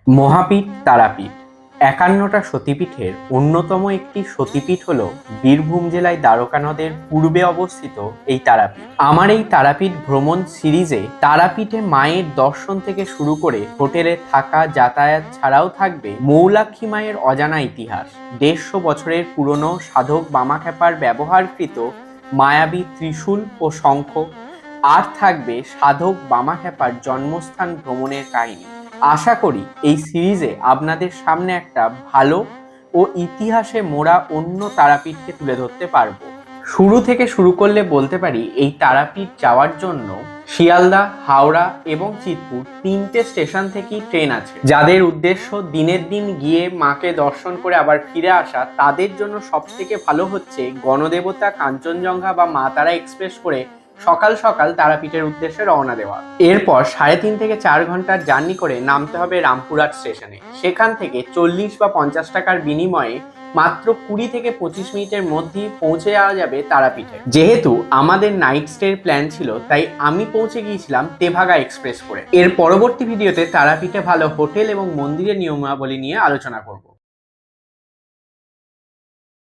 মহাপীঠ তারাপীঠ ৫১টা সতীপীঠের অন্যতম একটি সতীপীঠ হল বীরভূম জেলায় দ্বারকা নদের পূর্বে অবস্থিত এই তারাপীঠ। আমার এই তারাপীঠ ভ্রমণ সিরিজে তারাপীঠে মায়ের দর্শন থেকে শুরু করে হোটেলে থাকা যাতায়াত ছাড়াও থাকবে মৌলাক্ষী মায়ের অজানা ইতিহাস, ১৫০ বছরের পুরনো সাধক বামাখ্যাপার ব্যবহারকৃত মায়াবী ত্রিশূল ও শঙ্খ, আর থাকবে সাধক বামাখ্যাপার জন্মস্থান ভ্রমণের কাহিনী। আশা করি এই সিরিজে আপনাদের সামনে একটা ভালো ও ইতিহাসে মোড়া অন্য তারাপীঠকে তুলে ধরতে পারবো। শুরু থেকে শুরু করলে বলতে পারি এই তারাপীঠ যাওয়ার জন্য শিয়ালদা, হাওড়া এবং চিতপুর ৩টে স্টেশন থেকেই ট্রেন আছে। যাদের উদ্দেশ্য দিনের দিন গিয়ে মাকে দর্শন করে আবার ফিরে আসা, তাদের জন্য সব থেকে ভালো হচ্ছে গণদেবতা কাঞ্চনজঙ্ঘা বা মা তারা এক্সপ্রেস করে সকাল সকাল তারাপীঠের উদ্দেশ্যে রওনা দেওয়া। এরপর ৩.৫ থেকে ৪ ঘন্টার জার্নি করে নামতে হবে রামপুরহাট স্টেশনে। সেখান থেকে ৪০ বা ৫০ টাকার বিনিময়ে মাত্র ২০ থেকে ২৫ মিনিটের মধ্যেই পৌঁছে যাওয়া যাবে তারাপীঠে। যেহেতু আমাদের নাইট স্টের প্ল্যান ছিল, তাই আমি পৌঁছে গিয়েছিলাম তেভাগা এক্সপ্রেস করে। এর পরবর্তী ভিডিওতে তারাপীঠে ভালো হোটেল এবং মন্দিরের নিয়মাবলী নিয়ে আলোচনা করব।